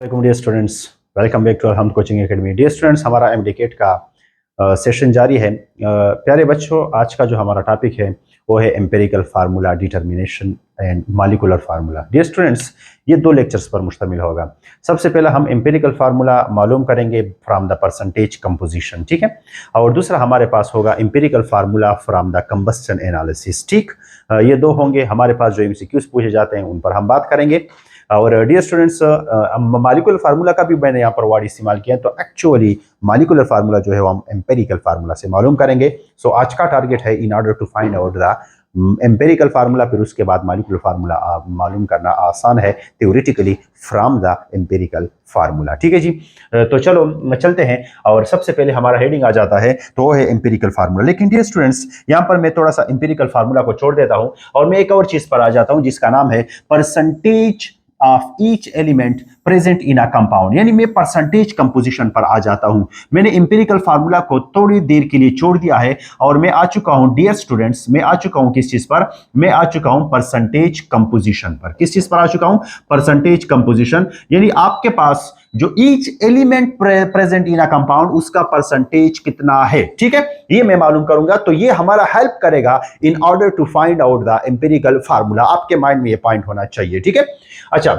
Dear students, welcome back to Hum coaching academy. Dear students, हमारा MDCAT का session जारी है। प्यारे बच्चों, आज का जो हमारा टॉपिक है वो है empirical formula, determination and molecular formula. Dear students, ये दो लेक्चर्स पर मुश्तमिल होगा। सबसे पहला हम एम्पिरिकल फार्मूला मालूम करेंगे फ्रॉम द परसेंटेज कंपोजिशन, ठीक है, और दूसरा हमारे पास होगा empirical formula from the combustion analysis, ठीक। ये दो होंगे हमारे पास जो एमसीक्यूज पूछे जाते हैं, उन पर हम बात करेंगे। और डियर स्टूडेंट्स, मॉलिक्यूलर फार्मूला का भी मैंने यहाँ पर वर्ड इस्तेमाल किया है, तो एक्चुअली मॉलिक्यूलर फार्मूला जो है वो हम एम्पेरिकल फार्मूला से मालूम करेंगे। सो आज का टारगेट है in order to find out the empirical formula, फिर उसके बाद मॉलिक्यूलर फार्मूला मालूम करना आसान है theoretically from the empirical formula, ठीक है जी। तो चलो चलते हैं, और सबसे पहले हमारा हेडिंग आ जाता है तो वो है एम्पेरिकल फार्मूला। लेकिन डियर स्टूडेंट्स, यहाँ पर मैं थोड़ा सा एम्पेरिकल फार्मूला को छोड़ देता हूँ और मैं एक और चीज पर आ जाता हूँ जिसका नाम है percentage of each element present in a compound, यानी मैं परसेंटेज कंपोजिशन पर आ जाता हूं। मैंने एम्पिरिकल फार्मूला को थोड़ी देर के लिए छोड़ दिया है और मैं आ चुका हूं डियर स्टूडेंट्स, मैं आ चुका हूं किस चीज पर? मैं आ चुका हूं परसेंटेज कंपोजिशन पर। किस चीज पर आ चुका हूं? परसेंटेज कंपोजिशन, यानी आपके पास जो each element present in a compound उसका परसेंटेज कितना है, ठीक है, ये मैं मालूम करूंगा। तो ये हमारा हेल्प करेगा in order to find out the empirical formula. आपके माइंड में ये पॉइंट होना चाहिए, ठीक है। अच्छा,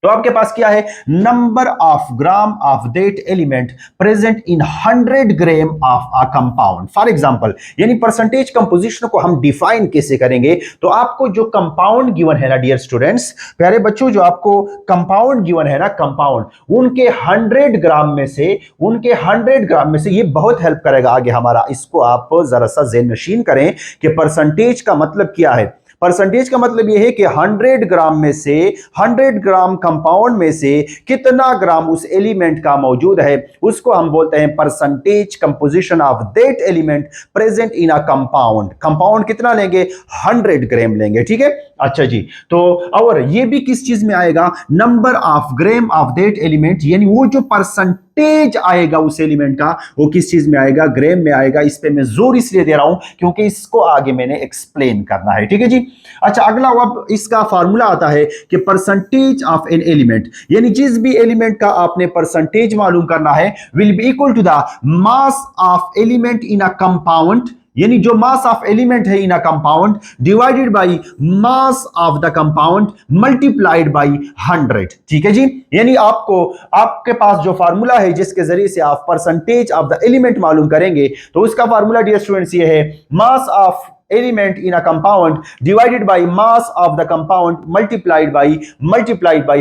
तो आपके पास क्या है? Number of gram of that element present in 100 gram of a compound. For example, यानी परसेंटेज कंपोजिशन को हम डिफाइन कैसे करेंगे? तो आपको जो कंपाउंड गिवन है ना डियर स्टूडेंट्स, प्यारे बच्चों, जो आपको कंपाउंड गिवन है ना, कंपाउंड, उनके 100 ग्राम में से, उनके 100 ग्राम में से, ये बहुत हेल्प करेगा आगे हमारा। इसको आप जरा सा ज़हन नशीन करें कि परसेंटेज का मतलब क्या है। परसेंटेज का मतलब यह है कि 100 ग्राम में से, 100 ग्राम कंपाउंड में से कितना ग्राम उस एलिमेंट का मौजूद है, उसको हम बोलते हैं percentage composition of that element present in a compound. Compound कितना लेंगे? 100 ग्राम लेंगे, ठीक है। अच्छा जी, तो और ये भी किस चीज में आएगा? Number of gram of that element, यानी वो जो परसेंटेज आएगा उस एलिमेंट का, वो किस चीज में आएगा? ग्राम में आएगा। इस पे मैं जोर इसलिए दे रहा हूं क्योंकि इसको आगे मैंने एक्सप्लेन करना है, ठीक है जी। अच्छा, अगला अब इसका फार्मूला आता है कि परसेंटेज ऑफ एन एलिमेंट, यानी जिस भी एलिमेंट का आपने परसेंटेज मालूम करना है, will be equal to the mass of element in a compound, यानी जो मास ऑफ एलिमेंट है in a compound divided by mass of the compound multiplied by 100, ठीक है जी। यानी आपको, आपके पास जो फार्मूला है जिसके जरिए से आप परसेंटेज ऑफ द एलिमेंट मालूम करेंगे, तो उसका फार्मूला डियर स्टूडेंट्स ये है, mass of element in a compound divided by mass of the compound multiplied by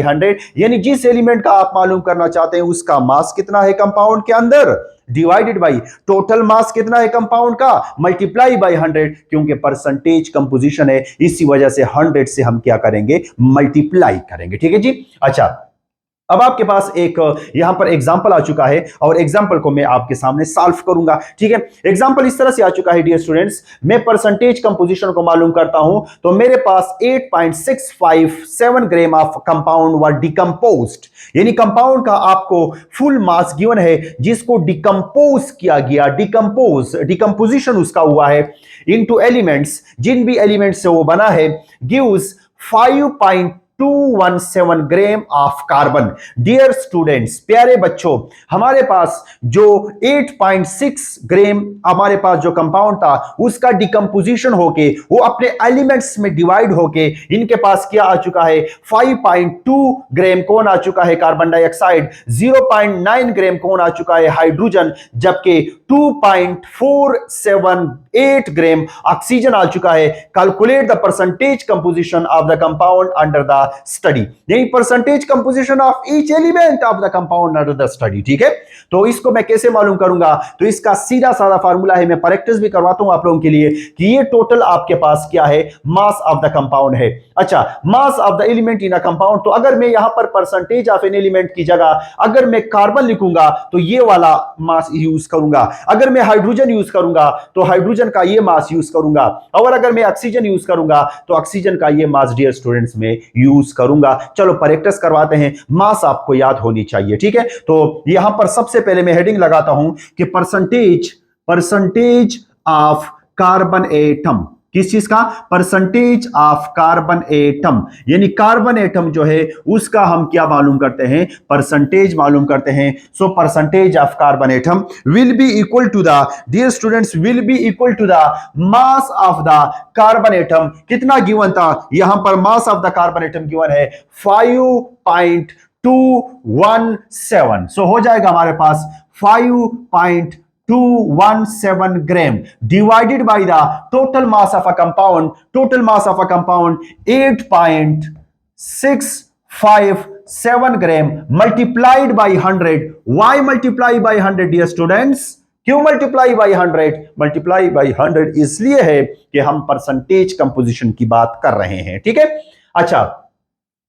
100, यानी जिस एलिमेंट का आप मालूम करना चाहते हैं उसका मास कितना है कंपाउंड के अंदर, डिवाइडेड बाई टोटल मास कितना है कंपाउंड का, मल्टीप्लाई बाई 100, क्योंकि परसेंटेज कंपोजिशन है, इसी वजह से 100 से हम क्या करेंगे? मल्टीप्लाई करेंगे, ठीक है जी। अच्छा, अब आपके पास एक यहां पर एग्जांपल आ चुका है और एग्जांपल को मैं आपके सामने सॉल्व करूंगा, ठीक है। एग्जांपल इस तरह से आ चुका है डियर स्टूडेंट्स, मैं परसेंटेज कंपोजिशन को मालूम करता हूं, तो मेरे पास 8.657 gram of compound were decomposed, यानी कंपाउंड का आपको फुल मास गिवन है जिसको डिकम्पोज किया गया, डिकम्पोजिशन उसका हुआ है इनटू एलिमेंट्स, जिन भी एलिमेंट्स से वो बना है, gives 5.217 gram of carbon. Dear students, प्यारे बच्चों, हमारे पास जो 8.6 ग्राम हमारे पास जो कंपाउंड था उसका डिकम्पोजिशन होके वो अपने एलिमेंट्स में डिवाइड होके इनके पास क्या आ चुका है? 5.2 ग्राम कौन आ चुका है? Carbon dioxide. 0.9 ग्राम कौन आ चुका है? हाइड्रोजन। जबकि 2.478 ग्राम ऑक्सीजन आ चुका है। Calculate the percentage composition of the compound under the study, यही percentage composition of each element of the compound under the study, ठीक है। तो इसको मैं कैसे मालूम करूंगा? तो इसका सीधा साधा फार्मूला है, मैं प्रैक्टिस भी करवाता हूं आप लोगों के लिए कि ये टोटल आपके पास क्या है? मास ऑफ द कंपाउंड है। अच्छा, मास of the element in a compound, तो अगर मैं यहां पर परसेंटेज ऑफ एन एलिमेंट की जगह अगर मैं कार्बन लिखूंगा तो ये वाला मास यूज करूंगा, अगर मैं हाइड्रोजन यूज करूंगा तो हाइड्रोजन का ये मास यूज करूंगा, और अगर मैं ऑक्सीजन यूज करूंगा तो ऑक्सीजन का ये मास डियर स्टूडेंट्स में यूज करूंगा। चलो प्रैक्टिस करवाते हैं, मास आपको याद होनी चाहिए, ठीक है। तो यहां पर सबसे पहले मैं हेडिंग लगाता हूं कि परसेंटेज ऑफ कार्बन एटम, किस चीज का? परसेंटेज ऑफ कार्बन एटम, यानी कार्बन एटम जो है उसका हम क्या मालूम करते हैं? परसेंटेज मालूम करते हैं। So percentage of carbon atom will be equal to the, dear students, will be equal to the mass of the carbon atom. कितना गिवन था यहां पर? Mass of the carbon atom given है 5.217। सो हो जाएगा हमारे पास 5.217 gram divided by the total mass of a compound. Total mass of a compound 8.657 gram multiplied by 100। Why multiply by 100 dear students? क्यों मल्टीप्लाई बाय 100? मल्टीप्लाई बाय 100 इसलिए है कि हम परसेंटेज कंपोजिशन की बात कर रहे हैं। ठीक है, अच्छा,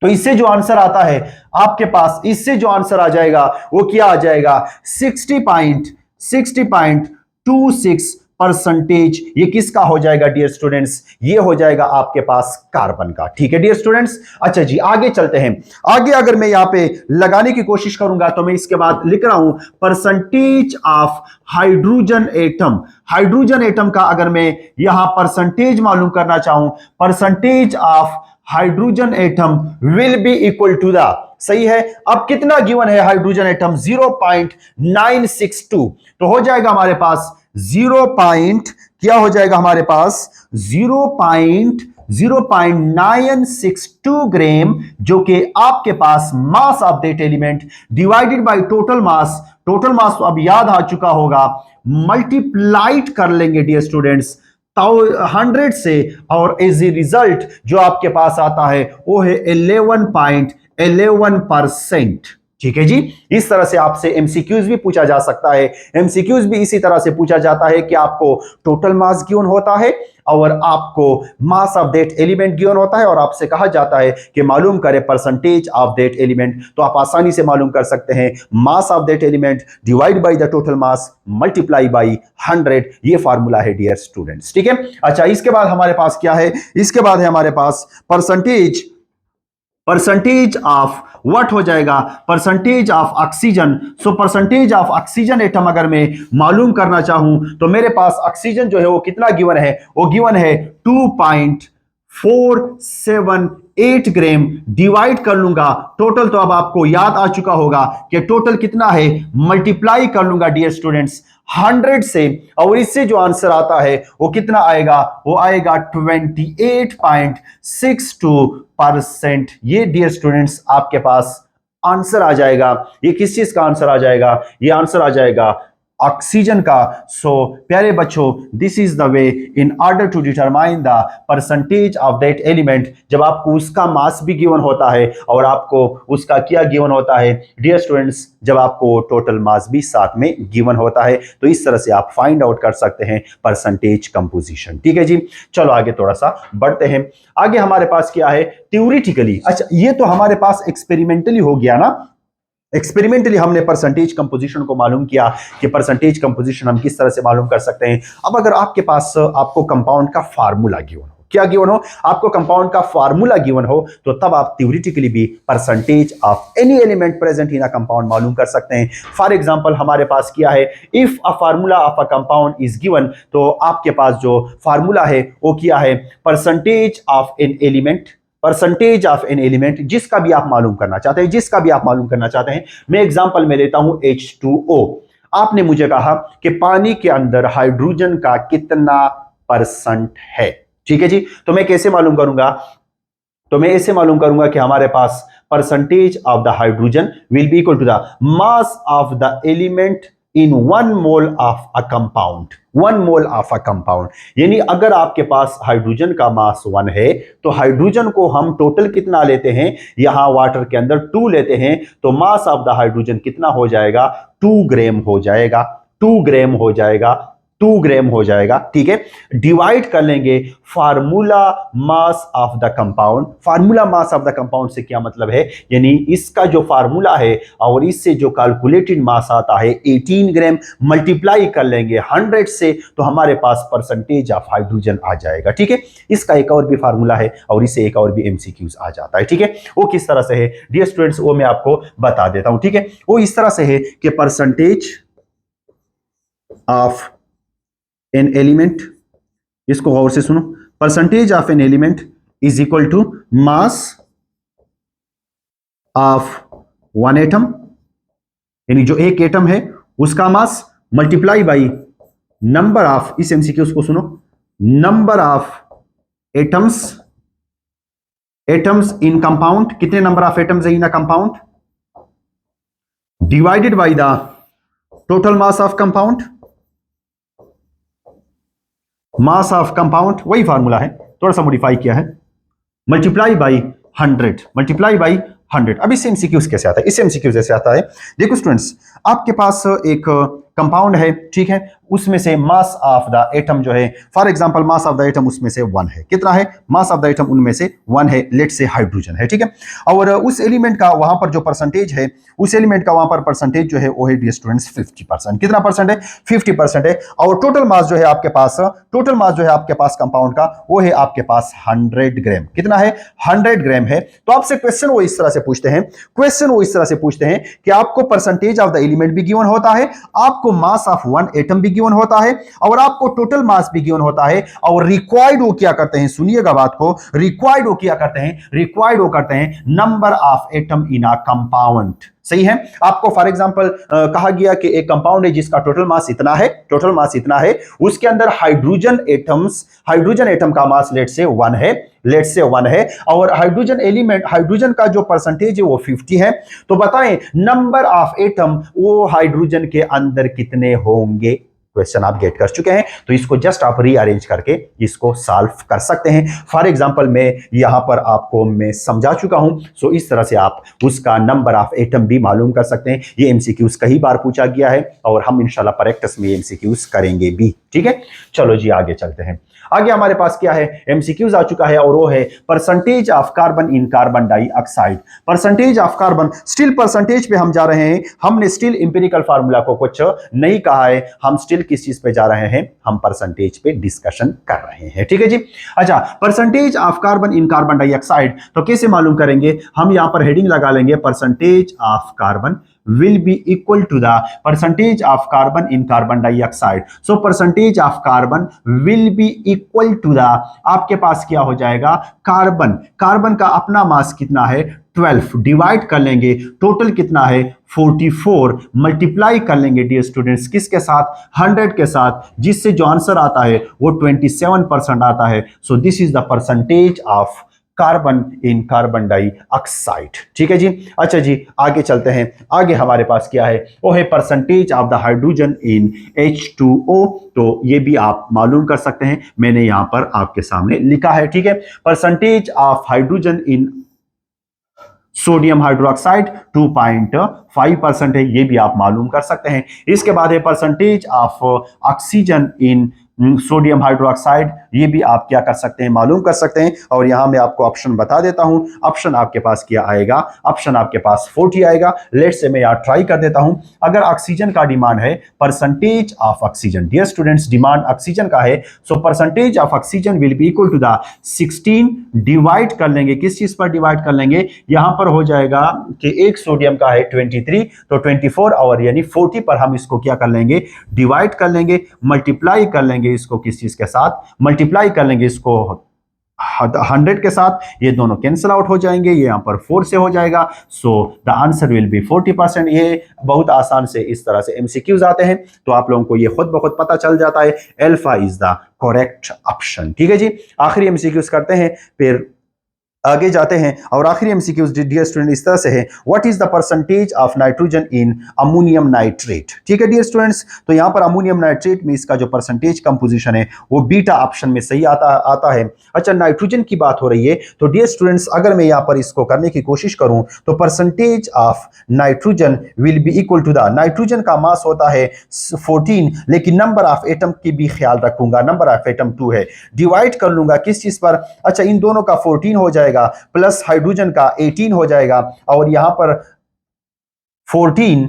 तो इससे जो आंसर आता है आपके पास, इससे जो आंसर आ जाएगा वो क्या आ जाएगा? 60.26 परसेंटेज। ये किसका हो जाएगा डियर स्टूडेंट्स? ये हो जाएगा आपके पास कार्बन का। ठीक है डियर स्टूडेंट्स, अच्छा जी आगे चलते हैं। आगे अगर मैं यहां पे लगाने की कोशिश करूंगा तो मैं इसके बाद लिख रहा हूं percentage of hydrogen atom. Hydrogen atom का अगर मैं यहां परसेंटेज मालूम करना चाहूं, percentage of hydrogen atom will be equal to the, सही है, अब कितना गिवन है हाइड्रोजन एटम? 0.962। तो हो जाएगा हमारे पास 0. क्या हो जाएगा हमारे पास? 0.962 ग्राम, जो कि आपके पास mass of that element divided by total mass. Total mass तो अब याद आ चुका होगा, मल्टीप्लाइड कर लेंगे डियर स्टूडेंट्स 100 से, और एज ए रिजल्ट जो आपके पास आता है वो है 11.11%। ठीक है जी, इस तरह से आपसे एमसीक्यूज भी पूछा जा सकता है। एमसीक्यूज भी इसी तरह से पूछा जाता है कि आपको टोटल मास गिवन होता है और आपको मास ऑफ दैट एलिमेंट गिवन होता है, और आपसे कहा जाता है कि मालूम करें परसेंटेज ऑफ दैट एलिमेंट। तो आप आसानी से मालूम कर सकते हैं मास of that element divide by the total mass multiply by 100। ये फार्मूला है डियर स्टूडेंट्स। ठीक है, अच्छा, इसके बाद हमारे पास क्या है? इसके बाद है हमारे पास परसेंटेज ऑफ व्हाट हो जाएगा? Percentage of oxygen. So percentage of oxygen atom अगर मैं मालूम करना चाहूं तो मेरे पास ऑक्सीजन जो है वो कितना गिवन है? वो गिवन है 2.478 ग्राम। डिवाइड कर लूंगा टोटल, तो अब आपको याद आ चुका होगा कि टोटल कितना है, मल्टीप्लाई कर लूंगा डियर स्टूडेंट्स 100 से, और इससे जो आंसर आता है वो कितना आएगा? वो आएगा 28.62%। ये डियर स्टूडेंट्स आपके पास आंसर आ जाएगा। ये किस चीज का आंसर आ जाएगा? ये आंसर आ जाएगा ऑक्सीजन का। सो प्यारे बच्चों, this is the way in order to determine the percentage of that element. जब आपको उसका मास भी गिवन होता है और आपको उसका क्या गिवन होता है डियर स्टूडेंट्स? जब आपको टोटल मास भी साथ में गिवन होता है, तो इस तरह से आप फाइंड आउट कर सकते हैं परसेंटेज कंपोजिशन। ठीक है जी, चलो आगे थोड़ा सा बढ़ते हैं। आगे हमारे पास क्या है? थ्योरेटिकली। अच्छा, ये तो हमारे पास एक्सपेरिमेंटली हो गया ना। एक्सपेरिमेंटली हमने परसेंटेज कंपोजिशन को मालूम किया कि परसेंटेज कंपोजिशन हम किस तरह से मालूम कर सकते हैं। अब अगर आपके पास आपको कंपाउंड का फार्मूला गिवन हो, क्या गिवन हो? आपको कंपाउंड का फार्मूला गिवन हो, तो तब आप थ्योरेटिकली भी percentage of any element present in a compound मालूम कर सकते हैं। फॉर एग्जांपल हमारे पास क्या है? If a formula of a compound is given, तो आपके पास जो फार्मूला है वो क्या है? Percentage of an element, percentage of an element, जिसका भी आप मालूम करना चाहते हैं, जिसका भी आप मालूम करना चाहते हैं। मैं एग्जांपल में लेता हूं H2O। आपने मुझे कहा कि पानी के अंदर हाइड्रोजन का कितना परसेंट है। ठीक है जी, तो मैं कैसे मालूम करूंगा? तो मैं ऐसे मालूम करूंगा कि हमारे पास percentage of the hydrogen will be equal to the mass of the element in 1 mole of a compound. 1 mole of a compound, यानी अगर आपके पास हाइड्रोजन का मास 1 है, तो हाइड्रोजन को हम टोटल कितना लेते हैं? यहां वाटर के अंदर 2 लेते हैं, तो मास ऑफ द हाइड्रोजन कितना हो जाएगा? 2 ग्राम हो जाएगा। 2 ग्राम हो जाएगा। 2 ग्राम हो जाएगा। ठीक है, डिवाइड कर लेंगे formula mass of the compound. Formula mass of the compound से क्या मतलब है? यानी इसका जो फार्मूला है और इससे जो कैलकुलेटेड मास आता है 18 ग्राम, मल्टीप्लाई कर लेंगे 100 से, तो हमारे पास परसेंटेज ऑफ हाइड्रोजन आ जाएगा। ठीक है, इसका एक और भी फार्मूला है और इससे एक और भी एमसीक्यूज आ जाता है। ठीक है, वो किस तरह से है डियर स्टूडेंट्स, वो मैं आपको बता देता हूं। ठीक है, वो इस तरह से है कि परसेंटेज ऑफ एन एलिमेंट, इसको गौर से सुनो, percentage of an element is equal to mass of one atom, यानी जो एक एटम है उसका mass multiply by number of, इस एमसीक्यूज को सुनो, number of atoms in compound, कितने नंबर ऑफ एटम्स है in a compound, divided by the total mass of compound. Mass of compound वही फार्मूला है, थोड़ा सा मॉडिफाई किया है, मल्टीप्लाई बाई 100, मल्टीप्लाई बाई 100। अब इस एमसीक्यूज कैसे आता है, इस एमसीक्यूज ऐसे आता है, देखो स्टूडेंट्स, आपके पास एक कंपाउंड है, ठीक है, उसमें से मास ऑफ द एटम जो है, for example mass of the atom उसमें से 1 है, कितना है मास ऑफ द एटम उनमें से 1 है, लेट से हाइड्रोजन है, ठीक है, और उस एलिमेंट का वहां पर जो परसेंटेज है, उस एलिमेंट का वहां पर परसेंटेज जो है वो है डियर स्टूडेंट्स 50%, कितना परसेंट है 50% है, और टोटल मास जो है आपके पास, टोटल मास जो है आपके पास कंपाउंड का वो है आपके पास 100 ग्राम, कितना है 100 ग्राम है। तो आपसे क्वेश्चन वो इस तरह से पूछते हैं, क्वेश्चन वो इस तरह से पूछते हैं कि आपको परसेंटेज ऑफ द एलिमेंट भी गिवन होता है, आपको मास ऑफ वन एटम भी गिवन होता है, और आपको टोटल मास भी गिवन होता है, और रिक्वायर्ड वो क्या करते हैं, सुनिएगा बात को, रिक्वायर्ड वो क्या करते हैं, रिक्वायर्ड वो करते हैं number of atom in a compound, सही है। आपको फॉर एग्जांपल कहा गया कि एक कंपाउंड है जिसका टोटल मास इतना है, टोटल मास इतना है, उसके अंदर हाइड्रोजन एटम का मास लेट से 1 है, लेट से 1 है, और हाइड्रोजन एलिमेंट, हाइड्रोजन का जो परसेंटेज है वो 50 है। तो बताएं नंबर ऑफ एटम वो हाइड्रोजन के अंदर कितने होंगे, क्वेश्चन आप गेट कर चुके हैं, तो इसको जस्ट आप रीअरेंज करके इसको सॉल्व कर सकते हैं। फॉर एग्जांपल मैं यहां पर आपको मैं समझा चुका हूं, सो इस तरह से आप उसका नंबर ऑफ एटम भी मालूम कर सकते हैं। ये एमसीक्यूज कई बार पूछा गया है और हम इंशाल्लाह प्रैक्टिस में एमसीक्यूज करेंगे भी, ठीक है। चलो जी आगे चलते हैं। आगे हमारे पास क्या है, एमसीक्यूज आ चुका है, और वो है percentage of carbon in carbon dioxide, percentage of carbon. Still percentage पे हम जा रहे हैं, हमने स्टिल इंपेरिकल फार्मूला को कुछ नहीं कहा है, हम स्टिल किस चीज पे जा रहे हैं, हम परसेंटेज पे डिस्कशन कर रहे हैं, ठीक है जी। अच्छा, percentage of carbon in carbon dioxide तो कैसे मालूम करेंगे, हम यहां पर हेडिंग लगा लेंगे, percentage of carbon will be equal to the percentage of carbon in carbon dioxide. So percentage of carbon will be equal to the, आपके पास क्या हो जाएगा, कार्बन, कार्बन का अपना मास कितना है 12, डिवाइड कर लेंगे टोटल कितना है 44, मल्टीप्लाई कर लेंगे डियर स्टूडेंट्स किसके साथ, 100 के साथ, जिससे जो आंसर आता है वो 27% आता है। So this is the percentage of carbon in carbon dioxide, ठीक है जी। अच्छा जी आगे चलते हैं, आगे हमारे पास क्या है, वो है percentage of the hydrogen in H2O। तो ये भी आप मालूम कर सकते हैं, मैंने यहां पर आपके सामने लिखा है, ठीक है। Percentage of hydrogen in sodium hydroxide 2.5% है, ये भी आप मालूम कर सकते हैं। इसके बाद है percentage of oxygen in sodium hydroxide, ये भी आप क्या कर सकते हैं, मालूम कर सकते हैं। और यहां मैं आपको ऑप्शन बता देता हूं, ऑप्शन आपके पास क्या आएगा, ऑप्शन आपके पास 40 आएगा। लेट से मैं यहां ट्राई कर देता हूं, अगर ऑक्सीजन का डिमांड है, percentage of oxygen, dear students demand oxygen का है, so percentage of oxygen will be equal to the 16, divide कर लेंगे, किस चीज पर डिवाइड कर लेंगे, यहां पर हो जाएगा कि एक सोडियम का है 23, तो 24 और यानी 40 पर हम इसको क्या कर लेंगे, डिवाइड कर लेंगे, मल्टीप्लाई कर लेंगे इसको किस चीज के साथ, मल्टीप्लाई कर लेंगे इसको 100 के साथ, ये दोनों कैंसिल आउट हो जाएंगे, ये यहां पर 4 से हो जाएगा। So the answer will be 40%। ये बहुत आसान से इस तरह से एमसीक्यूज आते हैं, तो आप लोगों को ये खुद ब खुद पता चल जाता है, alpha is the correct option, ठीक है जी। आखिरी एमसीक्यूज करते हैं, फिर आगे जाते हैं, और आखिरी एमसीक्यूज डियर स्टूडेंट इस तरह से है, what is the percentage of nitrogen in ammonium nitrate, ठीक है डियर स्टूडेंट्स। तो यहां पर अमोनियम नाइट्रेट में इसका जो परसेंटेज कंपोजिशन है वो बीटा ऑप्शन में सही आता है। अच्छा, नाइट्रोजन की बात हो रही है, तो डियर स्टूडेंट्स अगर मैं यहां पर इसको करने की कोशिश करूं, तो percentage of nitrogen will be equal to the, nitrogen का मास होता है 14, लेकिन नंबर ऑफ एटम की भी ख्याल रखूंगा, नंबर ऑफ एटम 2 है, डिवाइड कर लूंगा किस चीज पर, अच्छा इन दोनों का 14 हो जाएगा, प्लस हाइड्रोजन का 18 हो जाएगा, और यहां पर 14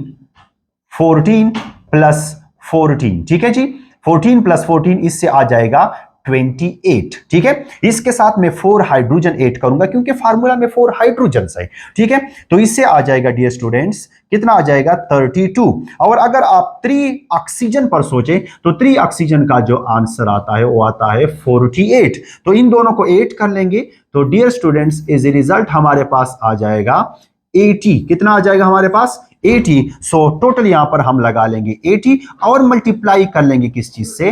प्लस 14, ठीक है जी, 14 प्लस 14 इससे आ जाएगा 28। ठीक है, इसके साथ मैं 4 हाइड्रोजन ऐड करूंगा क्योंकि फार्मूला में 4 हाइड्रोजन है। ठीक है, तो इससे आ जाएगा डियर स्टूडेंट्स, कितना आ जाएगा 32। और अगर आप 3 ऑक्सीजन पर सोचें तो 3 ऑक्सीजन का जो आंसर आता है वो आता है 48। तो इन दोनों को ऐड कर लेंगे तो dear students as a result हमारे पास आ जाएगा 80। कितना आ जाएगा हमारे पास 80। सो टोटल यहां पर हम लगा लेंगे 80 और मल्टीप्लाई कर लेंगे किस चीज से,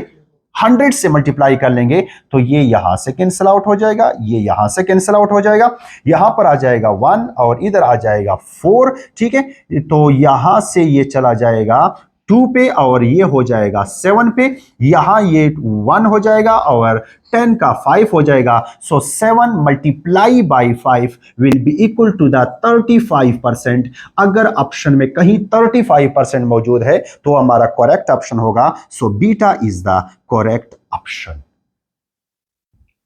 100 से मल्टीप्लाई कर लेंगे तो ये यहां से कैंसिल आउट हो जाएगा, ये यहां से कैंसिल आउट हो जाएगा, यहां पर आ जाएगा 1 और इधर आ जाएगा 4। ठीक है, तो यहां से ये चला जाएगा 2 पे और ये हो जाएगा 7 पे, यहां ये 1 हो जाएगा और 10 का 5 हो जाएगा। So 7 multiply by 5 will be equal to the 35%। अगर ऑप्शन में कहीं 35% मौजूद है तो हमारा करेक्ट ऑप्शन होगा। So beta is the correct option.